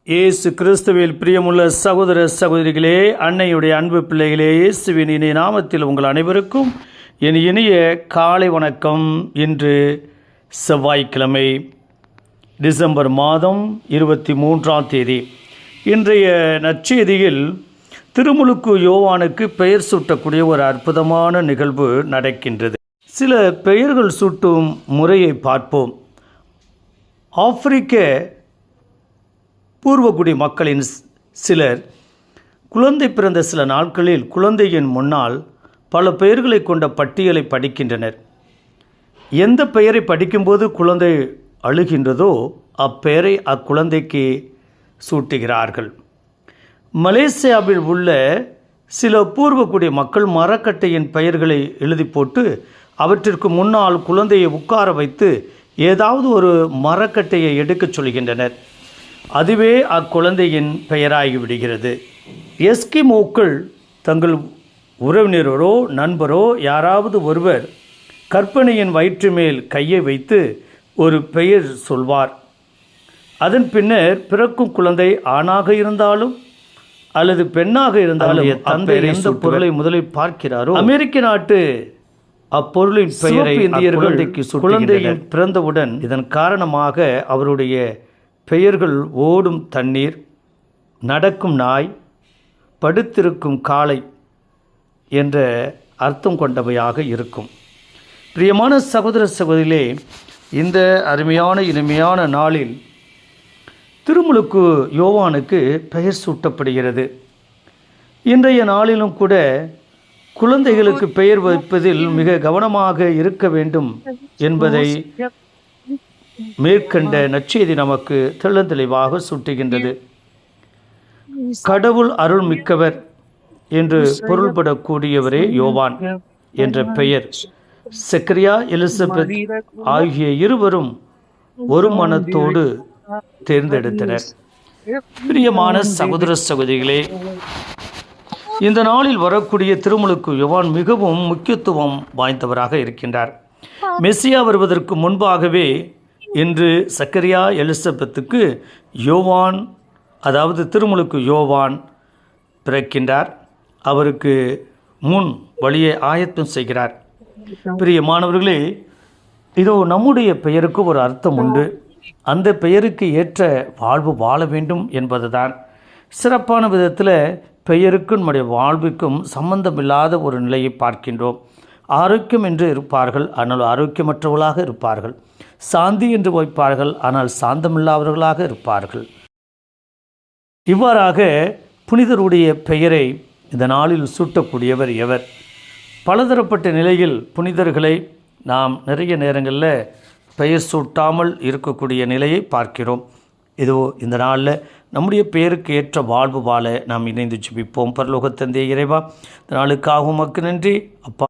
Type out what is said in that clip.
இயேசு கிறிஸ்துவில் பிரியமுள்ள சகோதர சகோதரிகளே, அன்னையுடைய அன்பு பிள்ளைகளே, இயேசுவின் இனிய நாமத்தில் உங்கள் அனைவருக்கும் என் இனிய காலை வணக்கம். இன்று செவ்வாய்க்கிழமை, டிசம்பர் மாதம் 23ஆம் தேதி. இன்றைய நற்செய்தியில் திருமுழுக்கு யோவானுக்கு பெயர் சூட்டக்கூடிய ஒரு அற்புதமான நிகழ்வு நடக்கின்றது. சில பெயர்கள் சூட்டும் முறையை பார்ப்போம். ஆப்பிரிக்க பூர்வகுடி மக்களின் சிலர் குழந்தை பிறந்த சில நாட்களில் குழந்தையின் முன்னால் பல பெயர்களை கொண்ட பட்டியலை படிக்கின்றனர். எந்த பெயரை படிக்கும்போது குழந்தை அழுகின்றதோ அப்பெயரை அக்குழந்தைக்கு சூட்டுகிறார்கள். மலேசியாவில் உள்ள சில பூர்வகுடி மக்கள் மரக்கட்டையின் பெயர்களை எழுதி போட்டு அவற்றிற்கு முன்னால் குழந்தையை உட்கார வைத்து ஏதாவது ஒரு மரக்கட்டையை எடுக்கச் சொல்கின்றனர். அதுவே அக்குழந்தையின் பெயராகிவிடுகிறது. எஸ்கிமோக்கள் தங்கள் உறவினரோ நண்பரோ யாராவது ஒருவர் கற்பனையின் வயிற்று மேல் கையை வைத்து ஒரு பெயர் சொல்வார். அதன் பின்னர் பிறக்கும் குழந்தை ஆணாக இருந்தாலும் அல்லது பெண்ணாக இருந்தாலும் தந்தை எந்த பொருளை முதலில் பார்க்கிறாரோ அமெரிக்க நாட்டு அப்பொருளின் பெயரை இந்தியர்கள் குழந்தையின் பிறந்தவுடன் இதன் காரணமாக அவருடைய பெயர்கள் ஓடும் தண்ணீர், நடக்கும் நாய், படுத்திருக்கும் காளை என்ற அர்த்தம் கொண்டவையாக இருக்கும். பிரியமான சகோதர சகோதரிகளே, இந்த அருமையான இனிமையான நாளில் திருமுழுக்கு யோவானுக்கு பெயர் சூட்டப்படுகிறது. இன்றைய நாளிலும் கூட குழந்தைகளுக்கு பெயர் வைப்பதில் மிக கவனமாக இருக்க வேண்டும் என்பதை மேற்கண்ட நற்செய்தி நமக்கு தெளிவாக சுட்டுகின்றது. கடவுள் அருள் மிக்கவர் என்று பொருள்படக்கூடியவரே யோவான் என்ற பெயர் செக்கரியா எலிசபெத் ஆகிய இருவரும் ஒரு மனத்தோடு தேர்ந்தெடுத்தனர். பிரியமான சகோதர சகோதரிகளே, இந்த நாளில் வரக்கூடிய திருமுழுக்கு யோவான் மிகவும் முக்கியத்துவம் வாய்ந்தவராக இருக்கின்றார். மெசியா வருவதற்கு முன்பாகவே இன்று சக்கரியா எலிசபெத்துக்கு யோவான், அதாவது திருமுழுக்கு யோவான் பிறக்கின்றார். அவருக்கு முன் வழியை ஆயத்தம் செய்கிறார். பிரியமானவர்களே, இதோ நம்முடைய பெயருக்கு ஒரு அர்த்தம் உண்டு. அந்த பெயருக்கு ஏற்ற வாழ்வு வாழ வேண்டும் என்பதுதான். சிறப்பான விதத்தில் பெயருக்கும் நம்முடைய வாழ்வுக்கும் சம்பந்தமில்லாத ஒரு நிலையை பார்க்கின்றோம். ஆரோக்கியம் என்று இருப்பார்கள், ஆனால் ஆரோக்கியமற்றவர்களாக இருப்பார்கள். சாந்தி என்று வைப்பார்கள், ஆனால் சாந்தமில்லாதவர்களாக இருப்பார்கள். இவ்வாறாக புனிதருடைய பெயரை இந்த நாளில் சூட்டக்கூடியவர் எவர்? பலதரப்பட்ட நிலையில் புனிதர்களை நாம் நிறைய நேரங்களில் பெயர் சூட்டாமல் இருக்கக்கூடிய நிலையை பார்க்கிறோம். இதோ இந்த நாளில் நம்முடைய பெயருக்கு ஏற்ற வாழ்வு வாழ நாம் இணைந்து ஜெபிப்போம். பரலோக தந்தை இறைவா, இந்த நாளுக்காக உமக்கு நன்றி. அப்பா,